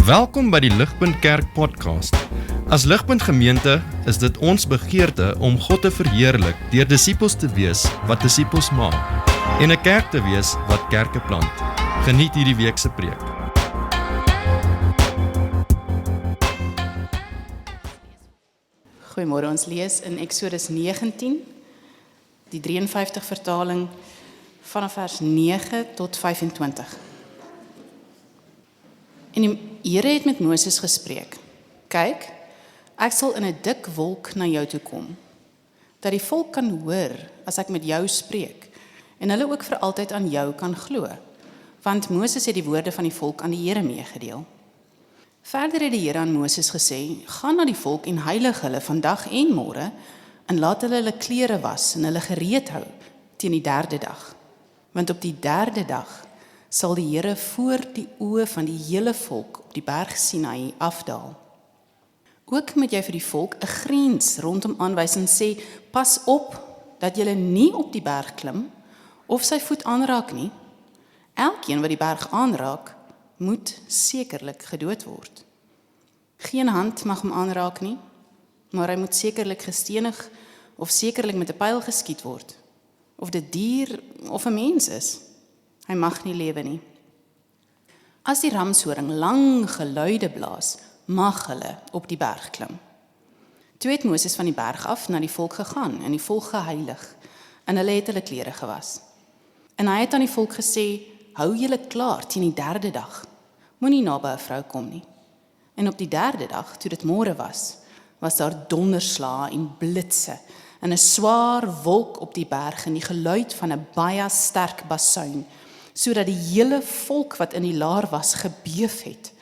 Welkom by die Ligpunt Kerk podcast. As Ligpunt gemeente is dit ons begeerte om God te verheerlik deur disippels te wees wat disippels maak en 'n kerk te wees wat kerke plant. Geniet hierdie week se preek. Goeiemôre, ons lees in Exodus 19, die 53 vertaling vanaf vers 9 tot 25. En die Here het met Moses gespreek. Kyk, ek sal in 'n dik wolk na jou toe kom, dat die volk kan hoor as ek met jou spreek, en hulle ook vir altyd aan jou kan glo, want Moses het die woorde van die volk aan die Here meegedeel. Verder het die Here aan Moses gesê, gaan na die volk en heilig hulle vandag en môre, en laat hulle klere was en hulle gereed hou teen die 3de dag. Want op die 3de dag sal die Here voor die oë van die hele volk op die berg Sinaï afdaal. Ook moet jy vir die volk 'n grens rondom aanwys en sê, pas op dat julle nie op die berg klim of sy voet aanraak nie. Elkeen wat die berg aanraak, moet sekerlik gedood word. Geen hand mag hom aanraak nie, maar hy moet sekerlik gestenig of sekerlik met 'n pyl geskiet word, of dit dier of 'n mens is. Hy mag nie lewe nie. As die ramshoring lang geluide blaas, mag hulle op die berg klim. Toe het Moses van die berg af na die volk gegaan en die volk geheilig, en hulle het hulle klere gewas. En hy het aan die volk gesê, hou julle klaar teen die 3de dag, moenie naby 'n vrou kom nie. En op die 3de dag, toe dit môre was daar donderslae en blitse, en 'n swaar wolk op die berg en die geluid van 'n baie sterk basuin, sodat die hele volk wat in die laar was gebeef het.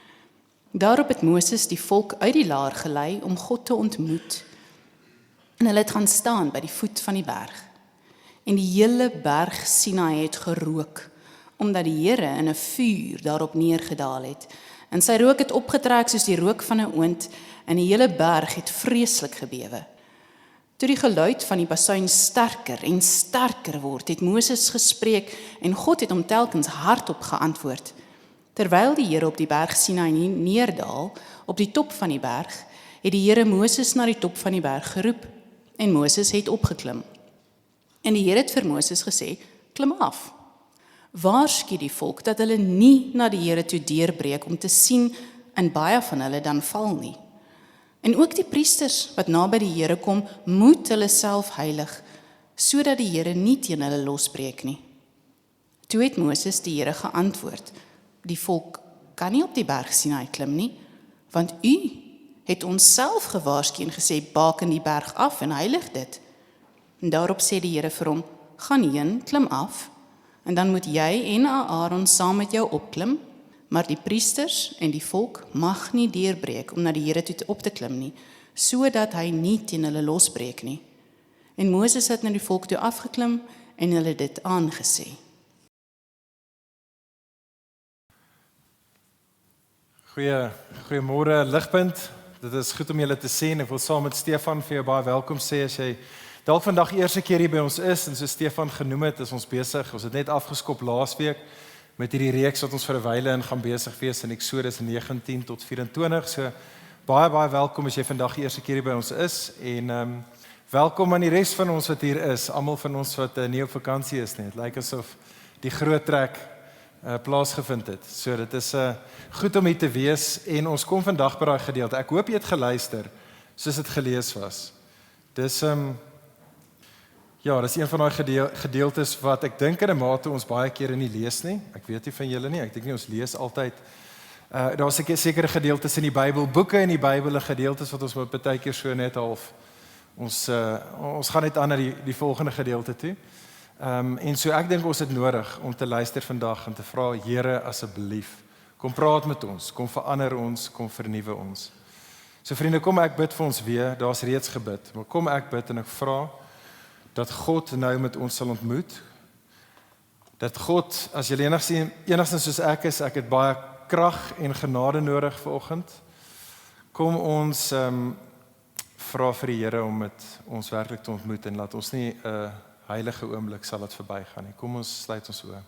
Daarop het Moses die volk uit die laar gelei om God te ontmoet. En hulle het gaan staan by die voet van die berg. En die hele berg Sinaï het gerook, omdat die Here in 'n vuur daarop neergedaal het. En sy rook het opgetrek soos die rook van 'n oond, en die hele berg het vreeslik gebewe. Toe die geluid van die basuin sterker en sterker word, het Moses gespreek en God het hom telkens hardop geantwoord. Terwyl die Here op die berg Sinaï neerdaal, op die top van die berg, het die Here Moses na die top van die berg geroep, en Moses het opgeklim. En die Here het vir Moses gesê, klim af. Waarsku die volk dat hulle nie na die Here toe deurbreek om te sien, en baie van hulle dan val nie. En ook die priesters wat naby die Here kom, moet hulle self heilig, sodat die Here nie teen hulle losbreek nie. Toe het Moses die Here geantwoord, die volk kan nie op die berg Sinaï klim nie, want u het ons self gewaarsku en gesê, baken die berg af en heilig dit. En daarop sê die Here vir hom, gaan heen, klim af, en dan moet jy en Aaron saam met jou opklim, maar die priesters en die volk mag nie deurbreek om na die Here toe op te klim nie, sodat hy nie teen hulle losbreek nie. En Moses het na die volk toe afgeklim en hulle dit aangesê. Goeiemôre Ligpunt. Dit is goed om julle te sien. Ek wil saam met Stefan vir jou baie welkom sê as jy dalk vandag eerste keer hier by ons is, en so Stefan genoem het, is ons besig. Ons het net afgeskop laasweek met hierdie reeks wat ons vir 'n wyle in gaan besig wees in Exodus 19 tot 24. So baie welkom as jy vandag die eerste keer hier by ons is, en welkom aan die res van ons wat hier is, almal van ons wat nie op vakansie is nie. Dit lyk asof die groot trek plaasgevind het. So dit is goed om hier te wees, en ons kom vandag by daai gedeelte. Ek hoop jy het geluister soos dit gelees was. Dis dis een van daai gedeeltes wat ek dink in 'n mate ons baie kere nie lees nie. Ek weet nie van julle nie, ek dink nie ons lees altyd. Daar's sekere gedeeltes in die Bybel, boeke in die Bybel, gedeeltes wat ons met baie keer so net half, ons gaan net aan na die volgende gedeelte toe. En so ek dink ons het nodig om te luister vandag en te vra, Here asseblief, kom praat met ons, kom verander ons, kom vernuwe ons. So vriende, kom ek bid vir ons weer, daar's reeds gebid, maar kom ek bid en ek vra dat God nou met ons sal ontmoet, dat God, as julle enigstens soos ek is, ek het baie krag en genade nodig vanoggend, kom ons vra vir die Here om met ons werklik te ontmoet, en laat ons nie 'n heilige oomblik sal dit verbygaan nie. Kom ons sluit ons oë.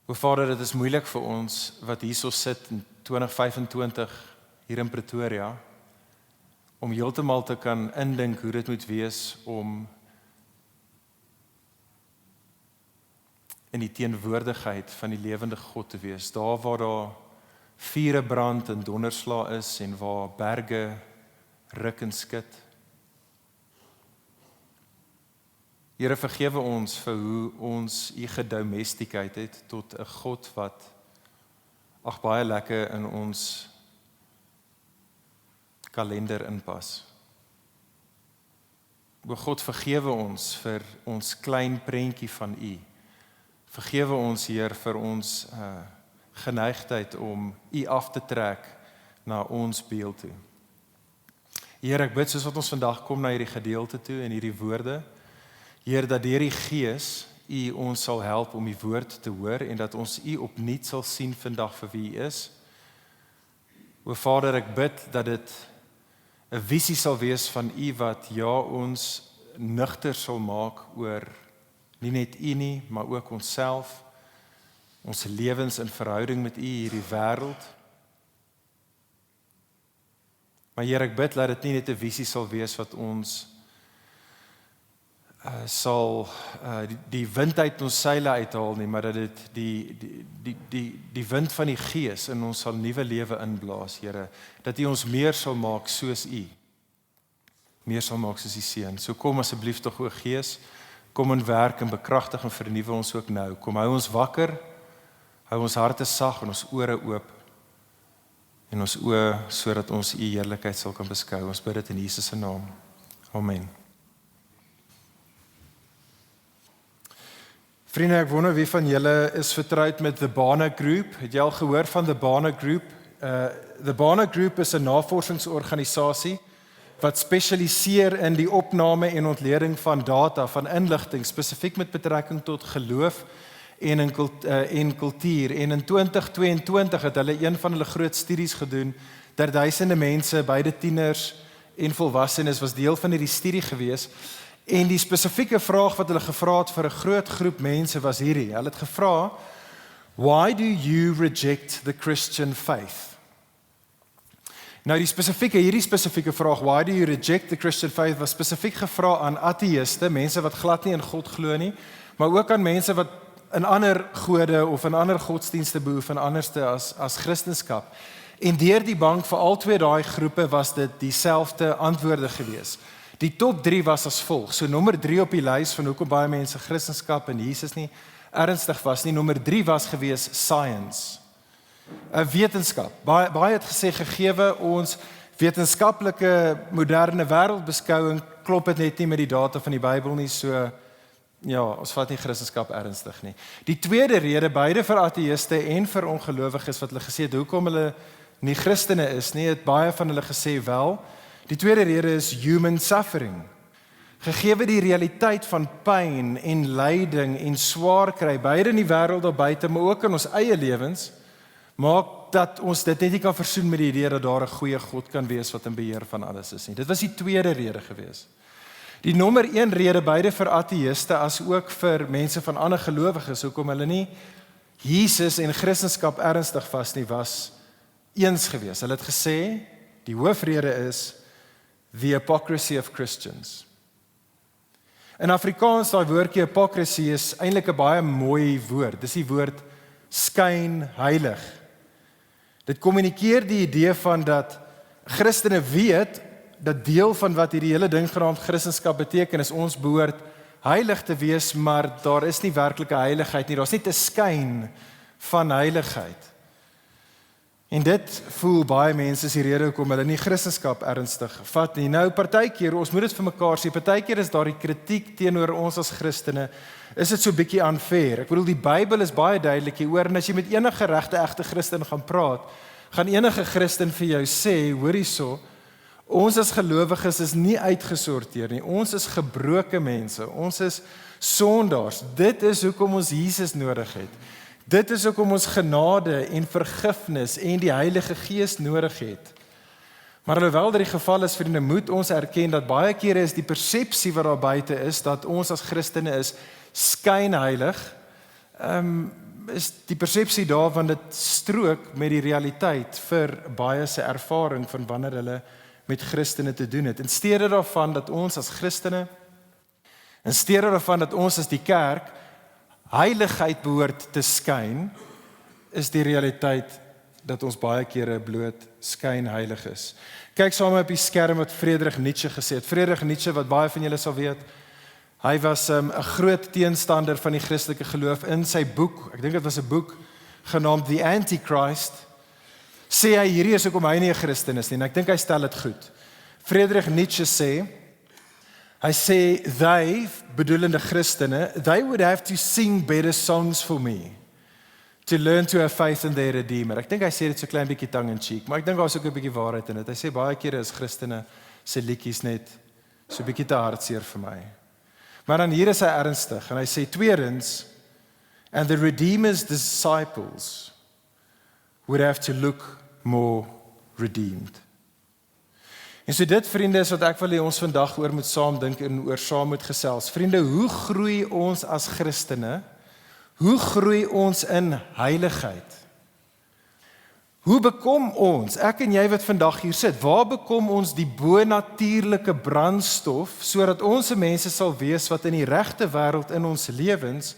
O Vader, dit is moeilik vir ons wat hierso sit in 2025 hier in Pretoria, om heeltemal te kan indink hoe dit moet wees om in die teenwoordigheid van die lewende God te wees, daar waar daar vure brand en donderslae is en waar berge ruk en skud. Here, vergewe ons vir hoe ons U gedomesticate het tot 'n God wat baie lekker in ons kalender inpas. O God, vergewe ons vir ons klein prentjie van U. Vergewe ons, Heer, vir ons geneigtheid om U af te trek na ons beeld toe. Heer, ek bid soos wat ons vandag kom na hierdie gedeelte toe en hierdie woorde, Heer, dat deur die Gees U ons sal help om die woord te hoor en dat ons U opnuut sal sien vandag vir wie U is. O Vader, ek bid dat dit 'n visie sal wees van U wat ons nugter sal maak oor nie net U nie, maar ook onsself, ons lewens in verhouding met U, hierdie wêreld. Maar Heer, ek bid dat dit nie net 'n visie sal wees wat ons sal die wind uit ons seile uithaal nie, maar dat dit die wind van die Gees in ons sal nuwe lewe inblaas, Here, dat U ons meer sal maak soos U, meer sal maak soos U Seun. So kom asseblief tog, o Gees, kom en werk en bekragtig en vernuwe ons ook nou. Kom hou ons wakker, hou ons harte sag en ons ore oop en ons oë sodat ons U heerlikheid sal kan beskou. Ons bid dit in Jesus se naam. Amen. Vriende, ek wonder wie van julle is vertroud met The Barna Group. Het jy al gehoor van The Barna Group? The Barna Group is 'n navorsingsorganisasie wat spesialiseer in die opname en ontleding van data, van inligting, spesifiek met betrekking tot geloof en kultuur. En in 2022 het hulle een van hulle groot studies gedoen, dat duisende mense, beide tieners en volwassenes, was deel van hierdie studie gewees. En die spesifieke vraag wat hulle gevra het vir 'n groot groep mense was hierdie. Hulle het gevra, why do you reject the Christian faith? Nou hierdie spesifieke vraag, why do you reject the Christian faith, was spesifiek gevra aan ateïste, mense wat glad nie in God glo nie, maar ook aan mense wat in ander gode of in ander godsdienste beoefen, anderste as Christendom. En deur die bank vir al twee daai groepe was dit dieselfde antwoorde gewees. Die top 3 was as volg. So nommer 3 op die lys van hoekom baie mense Christendom en Jesus nie ernstig was nie. Nommer 3 was gewees science. 'n Wetenskap. Baie het gesê gegeewe ons wetenskaplike moderne wêreldbeskouing klop dit net nie met die data van die Bybel nie, so ja, ons vat nie Christendom ernstig nie. Die tweede rede, beide vir ateïste en vir ongelowiges wat hulle gesê het hoekom hulle nie Christene is nie, het baie van hulle gesê wel. Die tweede rede is human suffering. Gegewe die realiteit van pyn en lyding en swaar kry, beide in die wêreld daar buite, maar ook in ons eie lewens, maak dat ons dit net nie kan versoen met die idee dat daar 'n goeie God kan wees wat in beheer van alles is nie. Dit was die tweede rede gewees. Die nommer 1 rede, beide vir ateïste as ook vir mense van ander gelowiges, hoekom hulle nie Jesus en Christendom ernstig vas nie, was eens gewees. Hulle het gesê, die hoofrede is the hypocrisy of Christians. In Afrikaans, daai woordjie hypocrisy is eintlik 'n baie mooi woord. Dis die woord skynheilig. Dit kommunikeer die idee van dat Christene weet dat deel van wat hierdie hele ding genaamd Christendom beteken is ons behoort heilig te wees, maar daar is nie werklike heiligheid nie. Daar's net 'n skyn van heiligheid. En dit voel baie mense is die rede hoekom hulle nie Christendom ernstig vat nie. Nou partykeer, ons moet dit vir mekaar sê, partykeer is daar die kritiek teenoor ons as Christene, is dit so bietjie unfair. Ek bedoel die Bybel is baie duidelik hieroor en as jy met enige regte egte Christen gaan praat, gaan enige Christen vir jou sê, hoor hierso, ons as gelowiges is nie uitgesorteer nie. Ons is gebroke mense. Ons is sondaars. Dit is hoekom ons Jesus nodig het. Dit is hoekom ons genade en vergifnis en die Heilige Gees nodig het. Maar alhoewel dit die geval is, vriende, moet ons erken dat baie kere is die persepsie wat daar buite is, dat ons as Christene is skynheilig, is die persepsie daarvan dit strook met die realiteit vir baie se ervaring van wanneer hulle met Christene te doen het. In steede daarvan dat ons as Christene, in steede daarvan dat ons as die kerk heiligheid behoort te skyn, is die realiteit dat ons baie kere bloot skynheilig is. Kyk saam op die skerm wat Friedrich Nietzsche gesê het. Friedrich Nietzsche, wat baie van julle sal weet, hy was 'n groot teenstander van die Christelike geloof. In sy boek, ek dink dit was 'n boek genaamd The Antichrist, sê hy hierdie is hoekom hy nie 'n Christen is nie, en ek dink hy stel dit goed. Friedrich Nietzsche sê, hy sê, they, bedoelende Christene, they would have to sing better songs for me, to learn to have faith in their Redeemer. Ek dink hy sê dit so klein bietjie tongue in cheek, maar ek dink daar is ook 'n bietjie waarheid in dit. Hy sê baie kere is Christene se liedjies net so 'n bietjie te hartseer vir my. Maar dan hier is hy ernstig, en hy sê tweedens, and the Redeemer's disciples would have to look more redeemed. En so dit, vriende, is wat ek wil hê ons vandag oor moet saam dink en oor saam moet gesels. Vriende, hoe groei ons as Christene? Hoe groei ons in heiligheid? Hoe bekom ons, ek en jy wat vandag hier sit, waar bekom ons die bonatuurlike brandstof, sodat ons mense sal wees wat in die regte wêreld in ons lewens,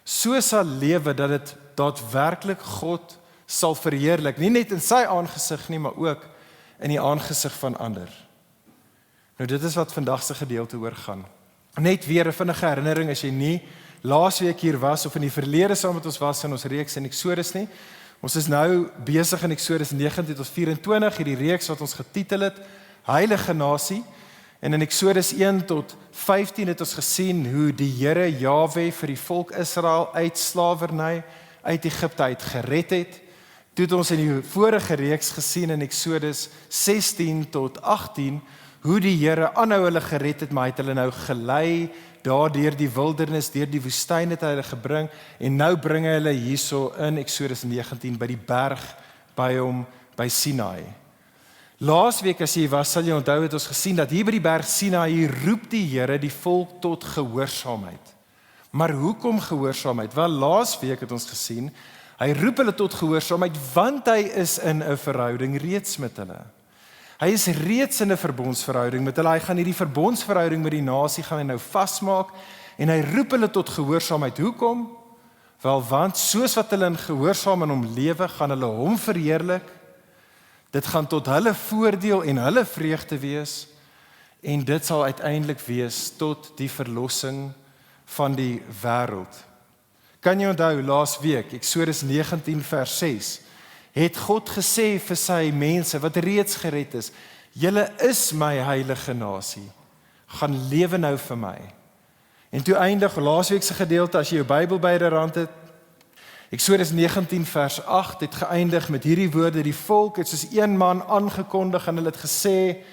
so sal lewe dat dit daadwerklik God sal verheerlik, nie net in sy aangesig nie, maar ook in die aangesig van ander. Nou dit is wat vandag se gedeelte oor gaan. Net weer 'n vinnige herinnering, as jy nie laasweek hier was, of in die verlede saam met ons was in ons reeks in Exodus nie. Ons is nou besig in Exodus 19 tot 24, hierdie reeks wat ons getitel het, Heilige Nasie. En in Exodus 1 tot 15 het ons gesien hoe die Here Jahwe vir die volk Israel uit slawerny uit Egipte uit gered het. Toe het ons in die vorige reeks gesien in Exodus 16 tot 18, hoe die Here aanhou hulle gered het, maar hy het hulle nou gelei, daar deur die wildernis, deur die woestyn het hy hulle gebring, en nou bring hy hulle hierso in Exodus 19 by die berg by hom, by Sinai. Laasweek as jy was, sal jy onthou het ons gesien dat hier by die berg Sinai roep die Here die volk tot gehoorsaamheid. Maar hoekom gehoorsaamheid? Wel, laasweek het ons gesien, hy roep hulle tot gehoorsaamheid, want hy is in 'n verhouding reeds met hulle. Hy is reeds in 'n verbondsverhouding met hulle. Hy gaan hierdie verbondsverhouding met die nasie gaan hy nou vasmaak, en hy roep hulle tot gehoorsaamheid. Hoekom? Wel, want soos wat hulle in gehoorsaam in hom lewe, gaan hulle hom verheerlik. Dit gaan tot hulle voordeel en hulle vreugde wees, en dit sal uiteindelik wees tot die verlossing van die wêreld. Kan jy onthou, laas week, Exodus 19 vers 6, het God gesê vir sy mense wat reeds gered is, julle is my heilige nasie, gaan lewe nou vir my. En toe eindig laasweek se gedeelte, as jy jou Bybel byderhand het, Exodus 19 vers 8 het geëindig met hierdie woorde, die volk het soos een man aangekondig en hulle het gesê,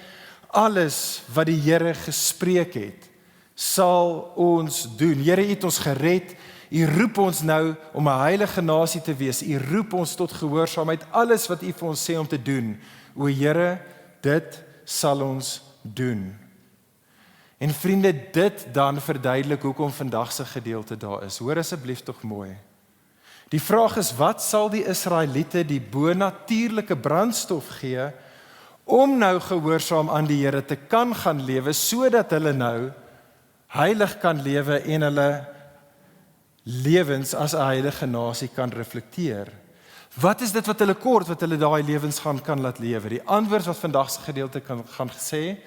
alles wat die Here gespreek het, sal ons doen. Here, U het ons gered, U roep ons nou om 'n heilige nasie te wees, U roep ons tot gehoorsaamheid, alles wat U vir ons sê om te doen, o Here, dit sal ons doen. En vriende, dit dan verduidelik hoekom vandag se gedeelte daar is. Hoor asseblief tog mooi. Die vraag is, wat sal die Israeliete die bonatuurlike brandstof gee om nou gehoorsaam aan die Here te kan gaan lewe, sodat hulle nou heilig kan lewe en hulle lewens as 'n heilige nasie kan reflekteer. Wat is dit wat hulle kort, wat hulle daai lewens kan laat lewe? Die antwoord wat vandag se gedeelte gaan sê,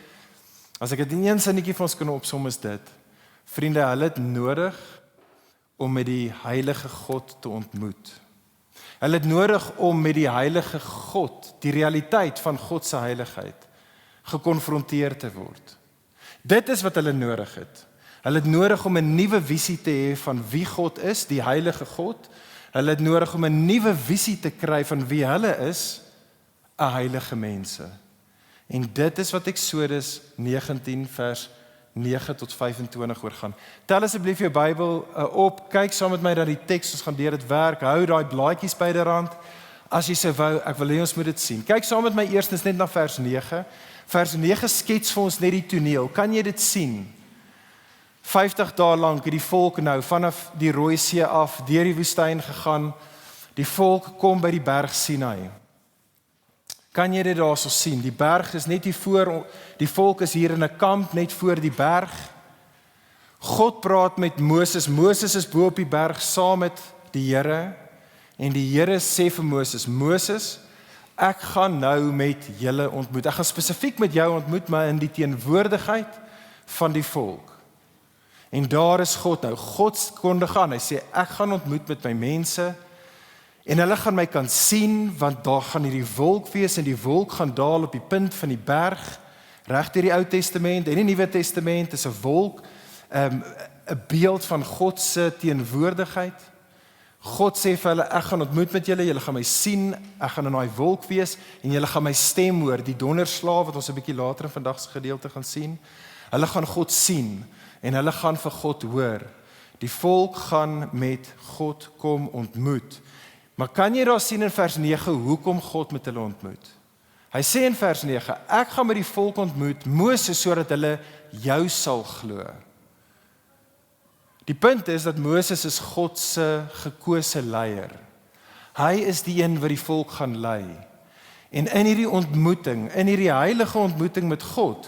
as ek dit in een sinnetjie vir ons kan opsom, is dit: vriende, hulle het nodig om met die heilige God te ontmoet. Hulle het nodig om met die heilige God, die realiteit van God se heiligheid, gekonfronteer te word. Dit is wat hulle nodig het. Hulle het nodig om 'n nuwe visie te hê van wie God is, die heilige God. Hulle het nodig om 'n nuwe visie te kry van wie hulle is, 'n heilige mense. En dit is wat Exodus 19 vers 9 tot 25 oor gaan. Tel asseblief jou Bybel op, kyk saam met my dat die teks, ons gaan deur dit werk, hou daai blaadjies byderhand, as jy sou wou, ek wil hê ons moet dit sien. Kyk saam met my eerstens net na vers 9. Vers 9 skets vir ons net die toneel, kan jy dit sien? 50 dae lank het die volk nou vanaf die Rooi See af deur die woestyn gegaan. Die volk kom by die berg Sinai. Kan jy dit daarso sien? Die berg is net hier voor, die volk is hier in 'n kamp net voor die berg. God praat met Moses. Moses is bo op die berg saam met die Here en die Here sê vir Moses, Moses, ek gaan nou met julle ontmoet. Ek gaan spesifiek met jou ontmoet, maar in die teenwoordigheid van die volk. En daar is God nou. God kondig aan. Hy sê, ek gaan ontmoet met my mense en hulle gaan my kan sien, want daar gaan hierdie wolk wees en die wolk gaan daal op die punt van die berg, reg deur die Ou Testament en die Nuwe Testament is 'n wolk, 'n beeld van God se teenwoordigheid. God sê vir hulle, ek gaan ontmoet met julle, julle gaan my sien, ek gaan in daai wolk wees en julle gaan my stem hoor, die donderslaaf wat ons 'n bietjie later in vandag se gedeelte gaan sien. Hulle gaan God sien en hulle gaan vir God hoor. Die volk gaan met God kom ontmoet. Maar kan jy daar sien in vers 9 hoekom God met hulle ontmoet? Hy sê in vers 9, ek gaan met die volk ontmoet, Moses, sodat hulle jou sal glo. Die punt is dat Moses is God se gekose leier. Hy is die een wat die volk gaan lei. En in hierdie ontmoeting, in hierdie heilige ontmoeting met God,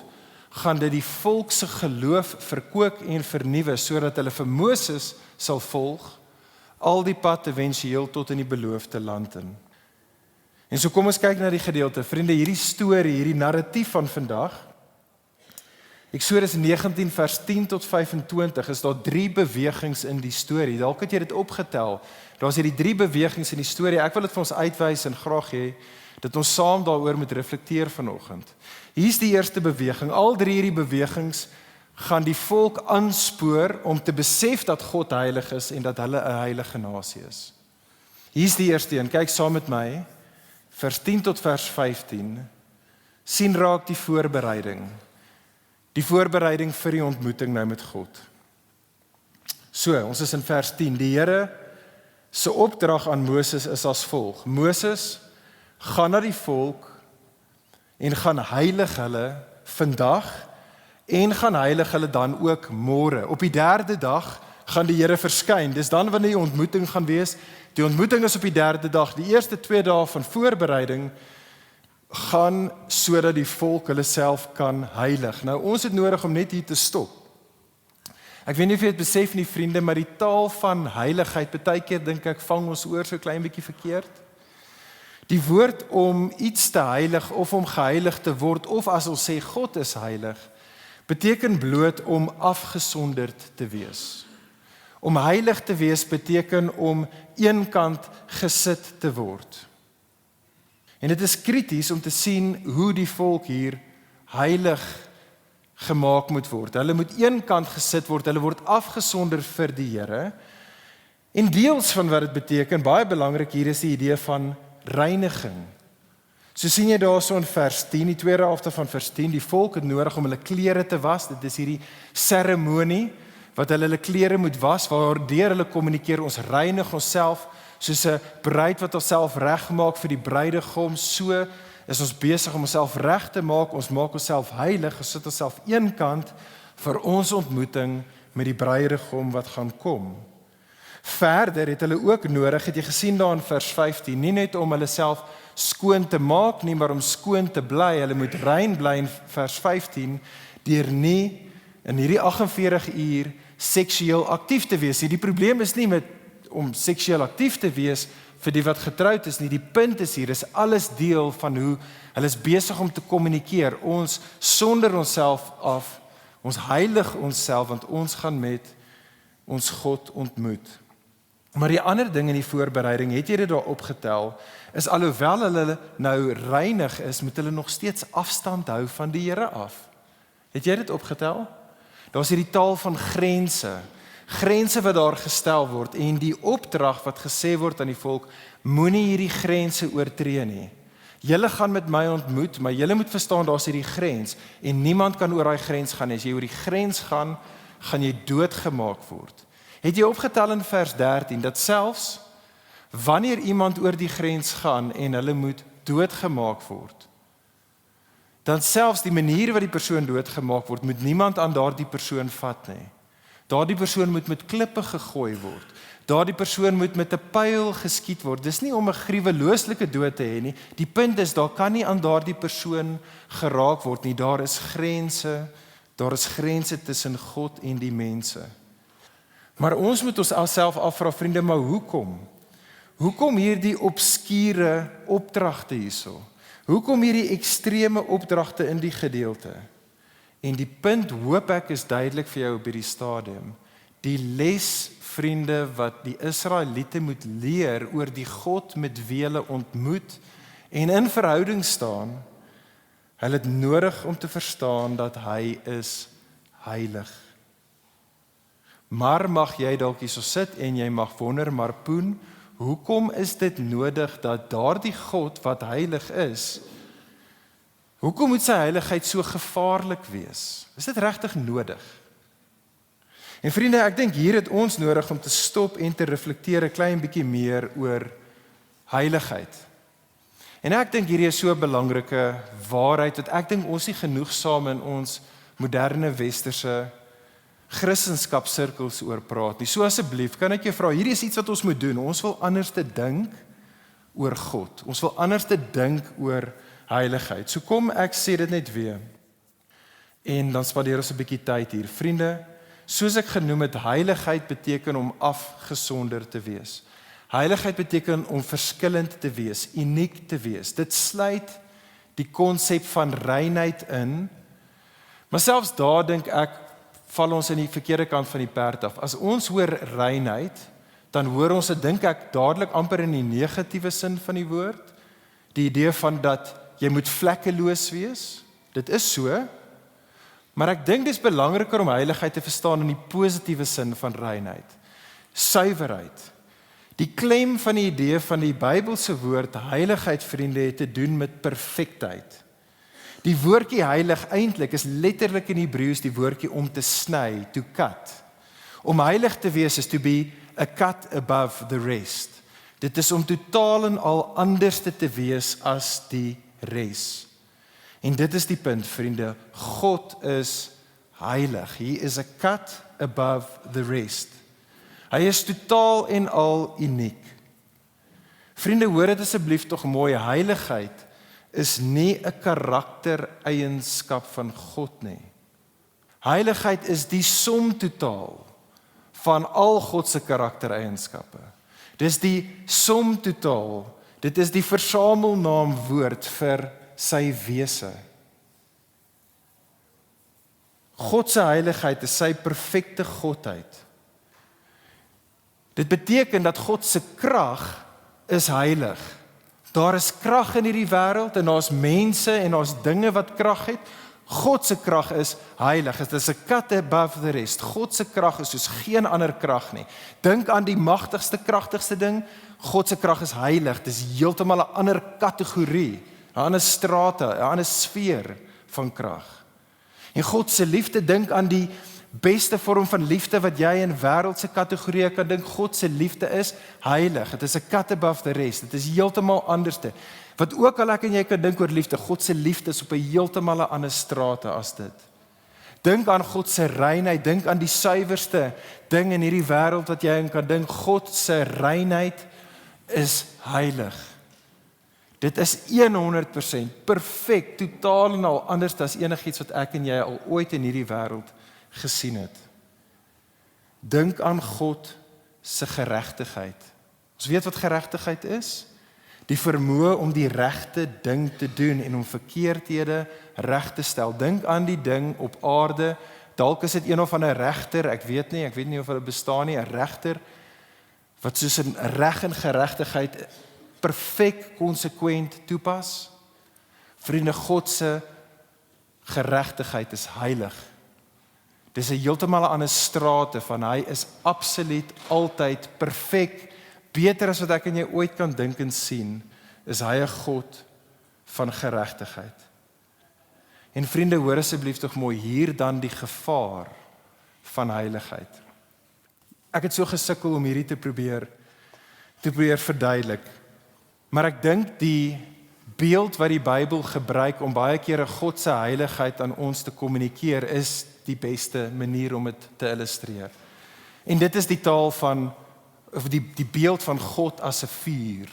gaan dit die volk se geloof verkoop en vernuwe, sodat hulle vir Moses sal volg, al die pad éventueel tot in die beloofde land in. En so kom ons kyk na die gedeelte. Vriende, hierdie storie, hierdie narratief van vandag, Eksodus 19 vers 10 tot 25 is daar 3 bewegings in die storie. Dalk het jy dit opgetel. Daar's hierdie 3 bewegings in die storie. Ek wil dit vir ons uitwys en graag hê dat ons saam daaroor moet reflekteer vanoggend. Hier's die eerste beweging. Al 3 hierdie bewegings gaan die volk aanspoor om te besef dat God heilig is en dat hulle 'n heilige nasie is. Hier's die eerste een. Kyk saam met my. Vers 10 tot vers 15. Sien raak die voorbereiding. Die voorbereiding vir die ontmoeting nou met God. So, ons is in vers 10. Die Here se opdrag aan Moses is as volg. Moses, gaan na die volk en gaan heilig hulle vandag en gaan heilig hulle dan ook môre. Op die 3de dag gaan die Here verskyn. Dis dan wanneer die ontmoeting gaan wees. Die ontmoeting is op die 3de dag. Die eerste 2 dae van voorbereiding gaan sodat die volk hulle self kan heilig. Nou ons het nodig om net hier te stop. Ek weet nie of jy dit besef nie, vriende, maar die taal van heiligheid, baie keer dink ek vang ons oor so klein bietjie verkeerd. Die woord om iets te heilig of om geheilig te word, of as ons sê God is heilig, beteken bloot om afgesonderd te wees. Om heilig te wees beteken om eenkant gesit te word. En dit is krities om te sien hoe die volk hier heilig gemaak moet word. Hulle moet eenkant gesit word, hulle word afgesonder vir die Here. En deels van wat dit beteken, baie belangrik hier is die idee van reiniging. So sien jy daarso in vers 10, die tweede helfte van vers 10, die volk het nodig om hulle klere te was. Dit is hierdie seremonie wat hulle klere moet was, waardeur hulle kommunikeer, ons reinig onsself, soos 'n bruid wat haarself regmaak vir die bruidegom, so is ons besig om onsself reg te maak, ons maak onsself heilig, ons sit onsself eenkant vir ons ontmoeting met die bruidegom wat gaan kom. Verder het hulle ook nodig, het jy gesien daar in vers 15, nie net om hulle self skoon te maak nie, maar om skoon te bly. Hulle moet rein bly in vers 15, deur nie in hierdie 48 uur seksueel aktief te wees. Die probleem is nie met om seksueel aktief te wees vir die wat getroud is nie. Die punt is hier, is alles deel van hoe hulle is besig om te kommunikeer. Ons sonder onsself af, ons heilig onsself, want ons gaan met ons God ontmoet. Maar die ander ding in die voorbereiding, het jy dit daar opgetel, is alhoewel hulle nou reinig is, moet hulle nog steeds afstand hou van die Here af. Het jy dit opgetel? Daar is hierdie taal van grense. Grense wat daar gestel word en die opdrag wat gesê word aan die volk, moenie hierdie grense oortree nie. Julle gaan met my ontmoet, maar julle moet verstaan daar's hierdie grens en niemand kan oor daai grens gaan nie. As jy oor die grens gaan, gaan jy doodgemaak word. Het jy opgetel in vers 13 dat selfs wanneer iemand oor die grens gaan en hulle moet doodgemaak word, dan selfs die manier wat die persoon doodgemaak word, moet niemand aan daardie persoon vat nie. Daardie persoon moet met klippe gegooi word. Daardie persoon moet met 'n pyl geskiet word. Dis nie om 'n gruwelooslike dood te hê nie. Die punt is, daar kan nie aan daardie persoon geraak word nie. Daar is grense tussen God en die mense. Maar ons moet ons self afvra, vriende, maar hoekom? Hoekom hierdie obskure opdragte hierso? Hoekom hierdie ekstreme opdragte in die gedeelte? En die punt, hoop ek, is duidelik vir jou op hierdie stadium. Die les, vriende, wat die Israeliete moet leer oor die God met wie hulle ontmoet en in verhouding staan, hulle het nodig om te verstaan dat hy is heilig. Maar mag jy dalk hierso sit en jy mag wonder, maar Poen, hoekom is dit nodig dat daardie God wat heilig is, hoekom moet sy heiligheid so gevaarlik wees? Is dit regtig nodig? En vriende, ek dink hier het ons nodig om te stop en te reflekteer 'n klein bietjie meer oor heiligheid. En ek dink hierdie is so 'n belangrike waarheid, dat ek dink ons nie genoegsaam in ons moderne westerse Christendom-sirkels oor praat nie. So asseblief, kan ek jou vra, hierdie is iets wat ons moet doen. Ons wil anders te dink oor God. Ons wil anders te dink oor heiligheid. So kom ek sê dit net weer. En dan spandeer ons 'n bietjie tyd hier. Vriende, soos ek genoem het, heiligheid beteken om afgesonder te wees. Heiligheid beteken om verskillend te wees, uniek te wees. Dit sluit die konsep van reinheid in. Maar selfs daar dink ek, val ons in die verkeerde kant van die perd af. As ons hoor reinheid, dan hoor ons dit, dink ek, dadelik amper in die negatiewe sin van die woord. Die idee van dat jy moet vlekkeloos wees. Dit is so. Maar ek dink dit is belangriker om heiligheid te verstaan in die positiewe sin van reinheid. Suiwerheid. Die klem van die idee van die Bybelse woord heiligheid, vriende, het te doen met perfektheid. Die woordjie heilig eintlik is letterlik in Hebreëus die woordjie om te sny, to cut. Om heilig te wees is to be a cut above the rest. Dit is om totaal en al anders te wees as die res. En dit is die punt, vriende, God is heilig. He is a cut above the rest. Hy is totaal en al uniek. Vriende, hoor dit asseblief tog mooi, heiligheid is nie 'n karaktereienskap van God nie. Heiligheid is die som totaal van al God se karaktereienskappe. Dis die som totaal, dit is die versamelnaamwoord vir sy wese. God se heiligheid is sy perfekte godheid. Dit beteken dat God se krag is heilig. Daar is krag in hierdie wêreld en daar's mense en daar's dinge wat krag het. God se krag is heilig. Dit is 'n cut above the rest. God se krag is soos geen ander krag nie. Dink aan die magtigste, kragtigste ding. God se krag is heilig. Dis heeltemal 'n ander kategorie, 'n ander strate, 'n ander sfeer van krag. En God se liefde, dink aan die beste vorm van liefde wat jy in wêreldse kategorieë kan dink. God se liefde is heilig. Dit is 'n cut above the rest. Dit is heeltemal anderste. Wat ook al ek en jy kan dink oor liefde, God se liefde is op 'n heeltemal 'n ander strate as dit. Dink aan God se reinheid, dink aan die suiwerste ding in hierdie wêreld wat jy aan kan dink. God se reinheid is heilig. Dit is 100% perfek, totaal en al anders as enigiets wat ek en jy al ooit in hierdie wêreld gesien het. Dink aan God se geregtigheid. Ons weet wat geregtigheid is. Die vermoë om die regte ding te doen en om verkeerdhede reg te stel. Dink aan die ding op aarde. Dalk is dit een of ander regter, ek weet nie of hulle bestaan nie, 'n regter wat soos 'n reg en geregtigheid perfek konsekwent toepas. Vriende, God se geregtigheid is heilig. Dis 'n heeltemal 'n ander strate van hy is absoluut altyd perfek, beter as wat ek en jy ooit kan dink en sien, is hy 'n God van geregtigheid. En vriende, hoor asseblief tog mooi hier dan die gevaar van heiligheid. Ek het so gesukkel om hierdie te probeer verduidelik. Maar ek dink die beeld wat die Bybel gebruik om baie keer God se heiligheid aan ons te kommunikeer is die beste manier om dit te illustreer. En dit is die taal van, of die beeld van God as 'n vuur.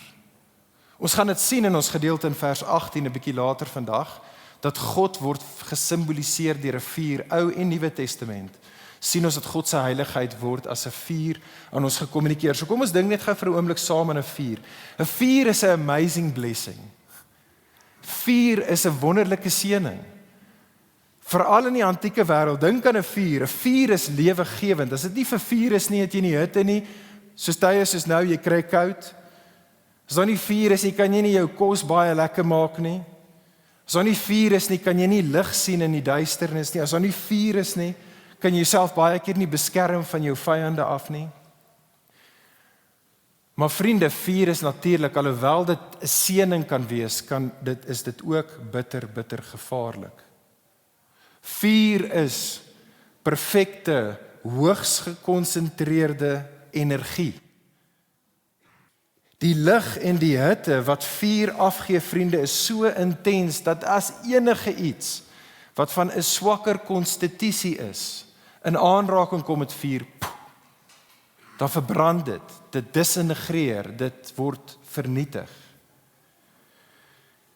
Ons gaan dit sien in ons gedeelte in vers 18, 'n bietjie later vandag, dat God word gesimboliseer deur 'n vuur, Ou en Nuwe Testament. Sien ons dat God se heiligheid word as 'n vuur aan ons gekommunikeer. So kom ons dink net gou vir 'n oomblik saam aan 'n vuur. 'n Vuur is 'n amazing blessing. Vuur is 'n wonderlike seëning. Veral in die antieke wêreld, dink aan 'n vuur. 'n Vuur is lewegewend. As dit nie vir vuur is nie, het jy nie hitte nie. Soos tye soos nou, jy kry koud. As daar nie vuur is nie, kan jy nie jou kos baie lekker maak nie. As daar nie vuur is nie, kan jy nie lig sien in die duisternis nie. As daar nie vuur is nie, kan jy jouself baie keer nie beskerm van jou vyande af nie. Maar vriende, vuur is natuurlik, alhoewel dit 'n seëning kan wees, is dit ook bitter gevaarlik. Vuur is perfekte, hoogs gekonsentreerde energie. Die lig en die hitte wat vuur afgee, vriende, is so intens dat as enige iets wat van 'n swakker konstitusie is, in aanraking kom met vuur, dan verbrand dit disintegreer, dit word vernietig.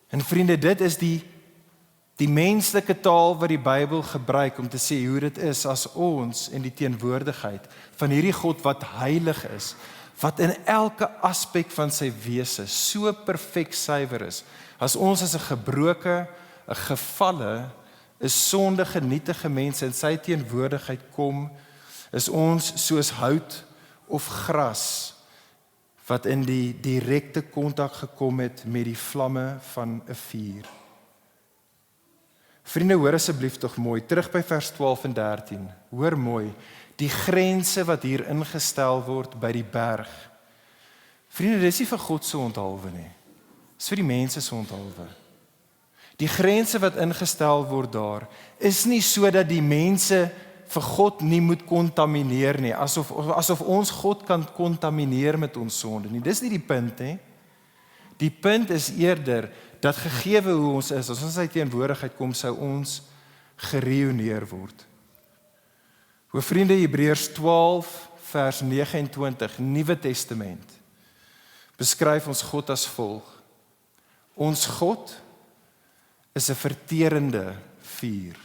En vriende, dit is die menslike taal wat die Bybel gebruik om te sê hoe dit is as ons in die teenwoordigheid van hierdie God wat heilig is, wat in elke aspek van sy wese so perfek suiwer is, as ons as 'n gebroke, 'n gefalle, 'n sondige, nietige mense in sy teenwoordigheid kom, is ons soos hout of gras wat in die direkte kontak gekom het met die vlamme van 'n vuur. Vriende, hoor asseblief tog mooi, terug by vers 12 en 13, hoor mooi, die grense wat hier ingestel word by die berg. Vriende, dis nie vir God se onthaalwe nie, dis vir die mense se onthaalwe. Die grense wat ingestel word daar, is nie sodat die mense vir God nie moet kontamineer nie, asof ons God kan kontamineer met ons sonde nie. Dis nie die punt nie. Die punt is eerder dat gegeewe hoe ons is, as ons in sy teenwoordigheid kom, sou ons gereüneer word. O vriende, Hebreërs 12 vers 29, Nuwe Testament, beskryf ons God as volg: ons God is 'n verterende vuur.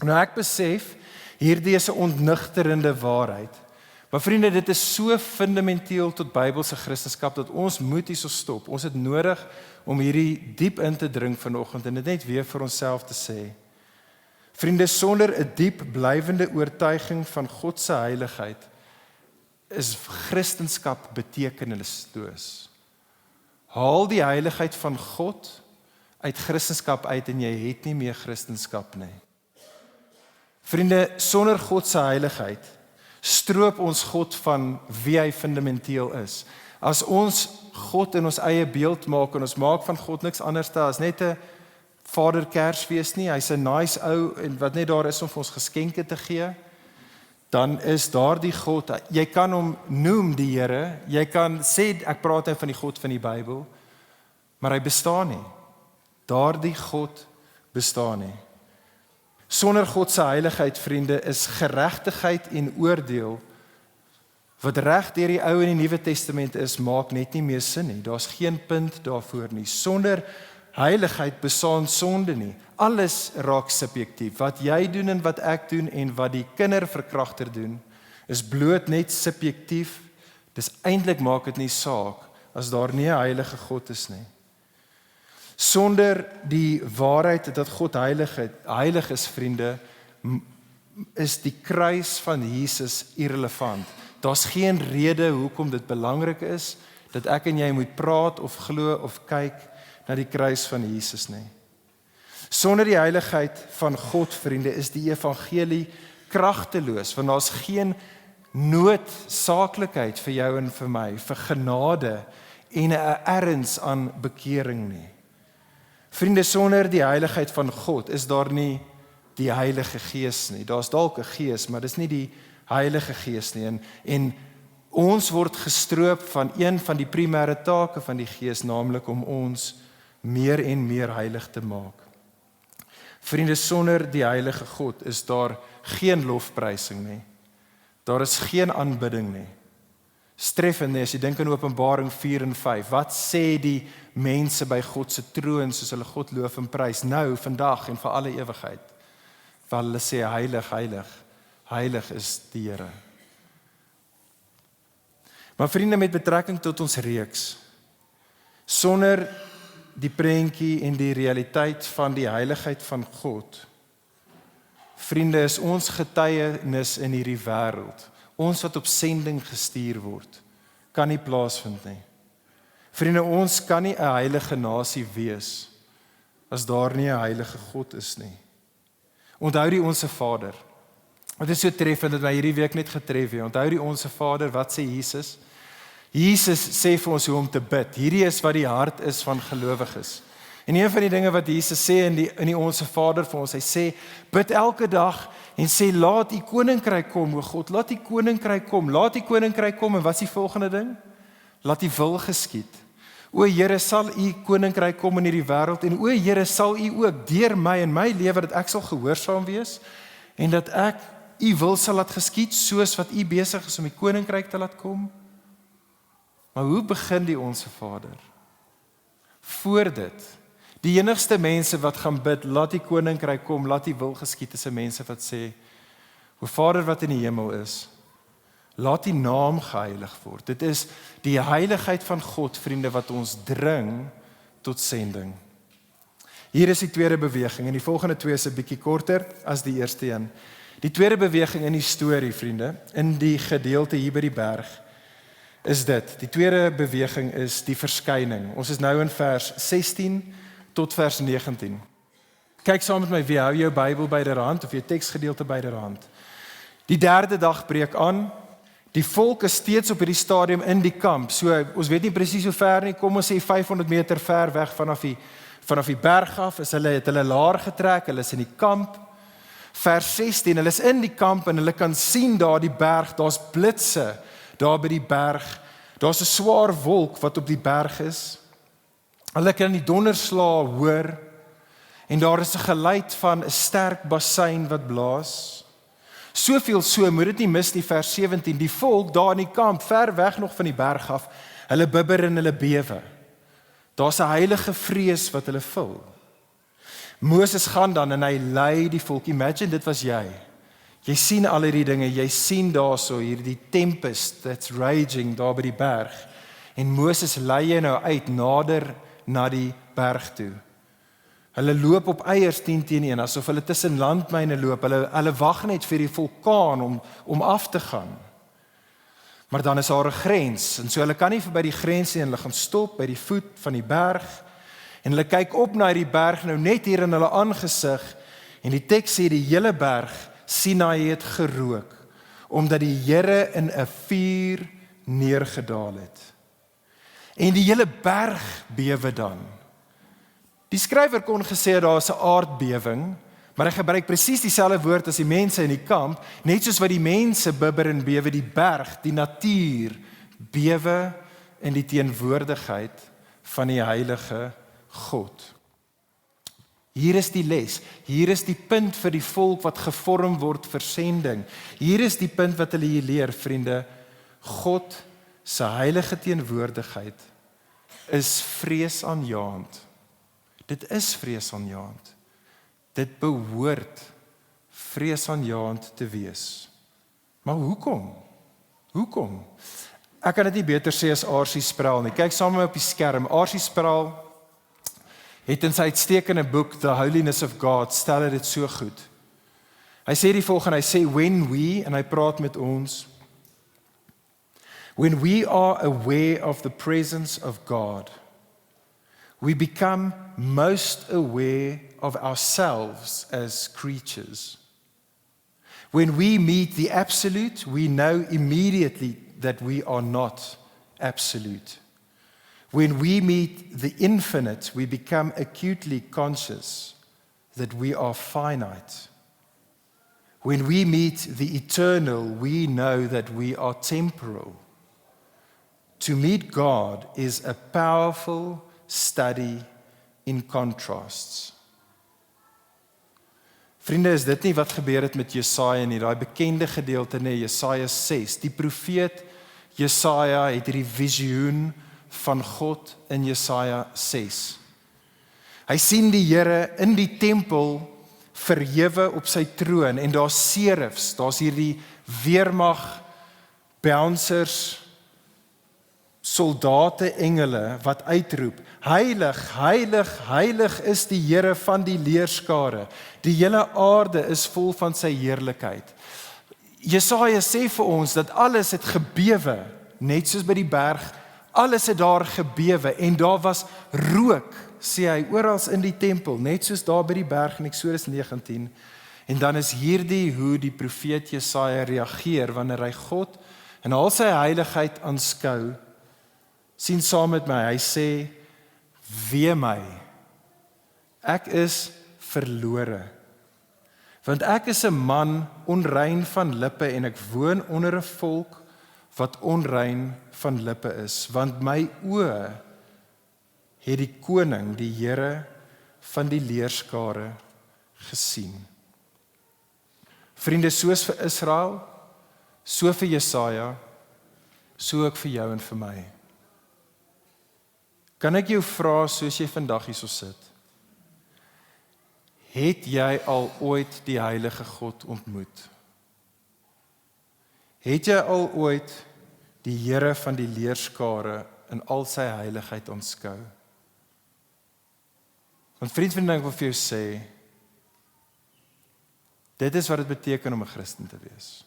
Nou ek besef, hierdie is 'n ontnigterende waarheid. Maar vriende, dit is so fundamenteel tot Bybelse Christendom dat ons moet hierso stop. Ons het nodig om hierdie diep in te dring vanoggend en dit net weer vir onsself te sê. Vriende, sonder 'n diep blywende oortuiging van God se heiligheid is Christendom betekenisloos. Haal die heiligheid van God uit Christendom uit en jy het nie meer Christendom nie. Vriende, sonder God se heiligheid stroop ons God van wie hy fundamenteel is. As ons God in ons eie beeld maak en ons maak van God niks anders as net 'n Vader Kersfees nie, hy's 'n nice ou en wat net daar is om vir ons geskenke te gee, dan is daardie God, jy kan hom noem die Here, jy kan sê ek praat nou van die God van die Bybel, maar hy bestaan nie. Daardie God bestaan nie. Sonder God se heiligheid, vriende, is geregtigheid en oordeel wat reg deur die Ou en die Nuwe Testament is, maak net nie meer sin nie. Daar's geen punt daarvoor nie. Sonder heiligheid bestaan sonde nie. Alles raak subjektief. Wat jy doen en wat ek doen en wat die kinderverkragter doen, is bloot net subjektief. Dis eintlik maak dit nie saak as daar nie 'n heilige God is nie. Sonder die waarheid dat God heilig is, vriende, is die kruis van Jesus irrelevant. Daar's geen rede hoekom dit belangrik is dat ek en jy moet praat of glo of kyk na die kruis van Jesus nie. Sonder die heiligheid van God, vriende, is die evangelie kragteloos, want daar's geen noodsaaklikheid vir jou en vir my, vir genade en 'n erns aan bekering nie. Vriende, sonder die heiligheid van God is daar nie die Heilige Gees nie. Daar's dalk 'n gees, maar dis nie die Heilige Gees nie. En ons word gestroop van een van die primêre take van die Gees, naamlik om ons meer en meer heilig te maak. Vriende, sonder die heilige God is daar geen lofprysing nie. Daar is geen aanbidding nie. Streffend nie, as jy dink aan Openbaring 4 en 5, wat sê die mense by God se troon, soos hulle God loof en prys, nou, vandag en vir alle ewigheid? Waar hulle sê, heilig, heilig, heilig is die Here. Maar vriende, met betrekking tot ons reeks, sonder die prentjie en die realiteit van die heiligheid van God, vriende, is ons getuienis in hierdie wêreld, ons wat op sending gestuur word, kan nie plaasvind nie. Vriende, ons kan nie 'n heilige nasie wees as daar nie 'n heilige God is nie. Onthou die Onse Vader. Dit is so treffend dat my hierdie week net getref het. Onthou die Onse Vader, wat sê Jesus? Jesus sê vir ons hoe om te bid. Hierdie is wat die hart is van gelowiges. En een van die dinge wat Jesus sê in die Onse Vader vir ons, hy sê, bid elke dag en sê, laat die koninkryk kom, o God, laat die koninkryk kom, en wat is die volgende ding? Laat die wil geskied. O Here, sal u koninkryk kom in hierdie wêreld, en o Here, sal u ook deur my in my lewe, dat ek sal gehoorsaam wees, en dat ek u wil sal laat geskied, soos wat u besig is om die koninkryk te laat kom. Maar hoe begin die Onse Vader? Voor dit, die enigste mense wat gaan bid, laat die koninkryk kom, laat die wil geskied, is mense wat sê, o Vader wat in die hemel is, laat die naam geheilig word. Dit is die heiligheid van God, vriende, wat ons dring tot sending. Hier is die tweede beweging, en die volgende twee is 'n bietjie korter as die eerste een. Die tweede beweging in die storie, vriende, in die gedeelte hier by die berg, is dit. Die tweede beweging is die verskyning. Ons is nou in vers 16 tot vers 19. Kyk saam met my, wie hou jou Bybel byderhand of jou teksgedeelte byderhand. Die derde dag breek aan. Die volk is steeds op hierdie stadium in die kamp. So ons weet nie presies hoe ver nie, kom ons sê 500 meter ver weg vanaf die berg af, het hulle laar getrek, hulle is in die kamp. Vers 16, hulle is in die kamp en hulle kan sien daar die berg, daar's blitse daar by die berg. Daar's 'n swaar wolk wat op die berg is. Hulle kan die donderslae hoor en daar is 'n geluid van 'n sterk bassein wat blaas. Soveel so, moet dit nie mis nie, vers 17, die volk daar in die kamp, ver weg nog van die berg af, hulle bibber en hulle bewe. Daar's 'n heilige vrees wat hulle vul. Moses gaan dan en hy lei die volk. Imagine, dit was jy. Jy sien al hierdie dinge, jy sien daarso hierdie tempest that's raging daar by die berg. En Moses lei jy nou uit nader na die berg toe. Hulle loop op eiers 10 teen 1, asof hulle tussen landmyne loop. Hulle wag net vir die vulkaan om af te gaan. Maar dan is daar 'n grens, en so hulle kan nie verby die grens nie, en hulle gaan stop by die voet van die berg, en hulle kyk op na die berg nou net hier in hulle aangesig, en die teks sê die hele berg, Sinai het gerook, omdat die Here in 'n vuur neergedaal het. En die hele berg bewe dan. Die skrywer kon gesê het daar is 'n aardbewing, maar hy gebruik presies dieselfde woord as die mense in die kamp, net soos wat die mense bibber en bewe, die berg, die natuur, bewe in die teenwoordigheid van die heilige God. Hier is die les, hier is die punt vir die volk wat gevorm word vir sending. Hier is die punt wat hulle hier leer, vriende. God se heilige teenwoordigheid is vreesaanjaend. Dit is vreesaanjaend. Dit behoort vreesaanjaend te wees. Maar hoekom? Hoekom? Ek kan dit nie beter sê as R.C. Sproul nie. Kyk saam met my op die skerm. R.C. Sproul het in sy uitstekende boek The Holiness of God, stel dit so goed. Hy sê die volgende, hy sê when we, en hy praat met ons, when we are aware of the presence of God, we become most aware of ourselves as creatures. When we meet the absolute, we know immediately that we are not absolute. When we meet the infinite, we become acutely conscious that we are finite. When we meet the eternal, we know that we are temporal. To meet God is a powerful study in contrasts. Vriende, is dit nie wat gebeur het met Jesaja nie, daai bekende gedeelte in Jesaja 6. Die profeet Jesaja het hierdie visioen van God in Jesaja 6. Hy sien die Here in die tempel verhewe op sy troon en daar's serifs, daar's hierdie weermag, bouncers, soldate, engele wat uitroep, heilig, heilig, heilig is die Here van die leerskare. Die hele aarde is vol van sy heerlikheid. Jesaja sê vir ons dat alles het gebewe, net soos by die berg, alles het daar gebewe en daar was rook, sê hy, oral in die tempel, net soos daar by die berg in Eksodus 19. En dan is hierdie hoe die profeet Jesaja reageer wanneer hy God en al sy heiligheid aanskou. Sien saam met my, hy sê, wee my, ek is verlore, want ek is 'n man onrein van lippe en ek woon onder 'n volk wat onrein van lippe is, want my oë het die koning, die Here van die leerskare gesien. Vriende, soos vir Israel, so vir Jesaja, so ook vir jou en vir my. Kan ek jou vra, soos jy vandag hierso sit, het jy al ooit die heilige God ontmoet? Het jy al ooit die Here van die leerskare in al sy heiligheid aanskou? Want vriend, ek wil vir jou sê, dit is wat dit beteken om 'n Christen te wees.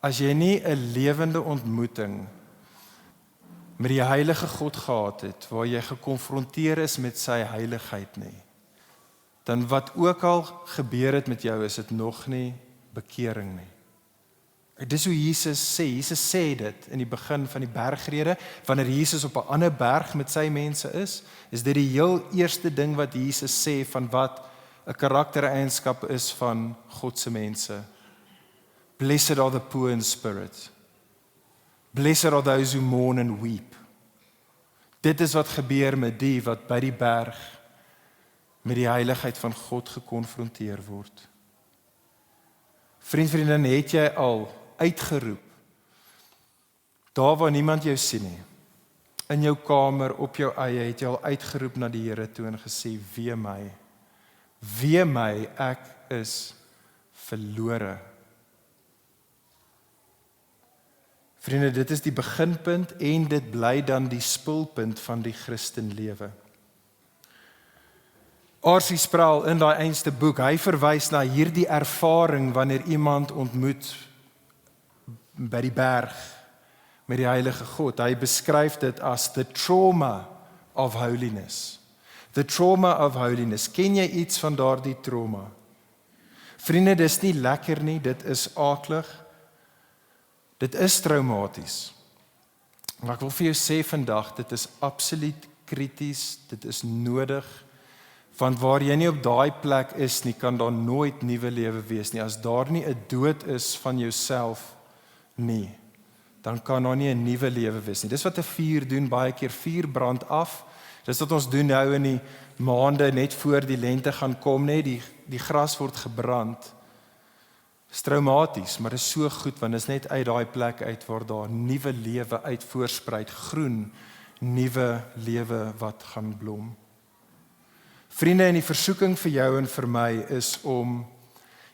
As jy nie 'n lewende ontmoeting met die heilige God gehad het, waar jy gekonfronteer is met sy heiligheid nie, dan wat ook al gebeur het met jou, is dit nog nie bekering nie. Dis hoe Jesus sê dit in die begin van die bergrede, wanneer Jesus op 'n ander berg met sy mense is dit die heel eerste ding wat Jesus sê van wat 'n karaktereienskap is van God se mense. Blessed are the poor in spirit. Blessed are those who mourn and weep. Dit is wat gebeur met die wat by die berg met die heiligheid van God gekonfronteer word. Vriendin, het jy al uitgeroep, daar waar niemand jou sien nie, in jou kamer, op jou eie, het jy al uitgeroep na die Here toe en gesê, wee my, ek is verlore. Vriende, dit is die beginpunt en dit bly dan die spulpunt van die Christenlewe. R.C. Sproul in daai einste boek, hy verwys na hierdie ervaring wanneer iemand ontmoet by die berg met die heilige God. Hy beskryf dit as the trauma of holiness. The trauma of holiness. Ken jy iets van daardie trauma? Vriende, dis nie lekker nie, dit is aaklig. Dit is traumaties. Maar ek wil vir jou sê vandag, dit is absoluut krities, dit is nodig, want waar jy nie op daai plek is nie, kan daar nooit nuwe lewe wees nie. As daar nie 'n dood is van jouself nie, dan kan daar nie 'n nuwe lewe wees nie. Dis wat 'n vuur doen, baie keer vuur brand af. Dis wat ons doen nou in die maande net voor die lente gaan kom, net die gras word gebrand. Dis traumaties, maar dit is so goed, want dit is net uit daai plek uit waar daar nuwe lewe uit voorspruit, groen, nuwe lewe wat gaan blom. Vriende, en die versoeking vir jou en vir my is om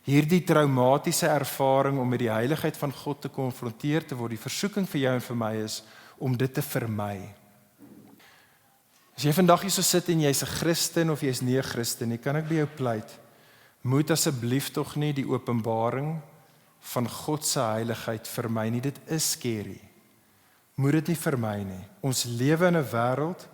hierdie traumatiese ervaring om met die heiligheid van God te konfronteer te word. Die versoeking vir jou en vir my is om dit te vermy. As jy vandag hier so sit en jy's 'n Christen of jy's nie 'n Christen nie, kan ek by jou pleit, moet asseblief tog nie die openbaring van God se heiligheid vermy nie. Dit is scary. Moet dit nie vermy nie. Ons lewe in 'n wêreld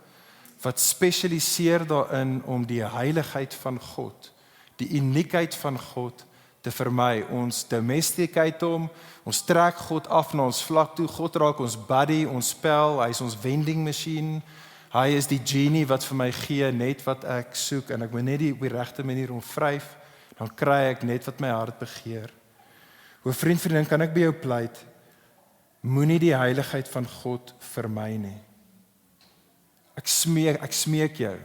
wat spesialiseer daarin om die heiligheid van God, die uniekheid van God te vermy. Ons domesticate hom, ons trek God af na ons vlak toe, God raak ons buddy, ons spel, hy is ons vending machine, hy is die genie wat vir my gee net wat ek soek, en ek moet net op die regte manier omvryf, dan kry ek net wat my hart begeer. O vriendin, kan ek by jou pleit, moenie die heiligheid van God vermy nie. Ek smeek jou.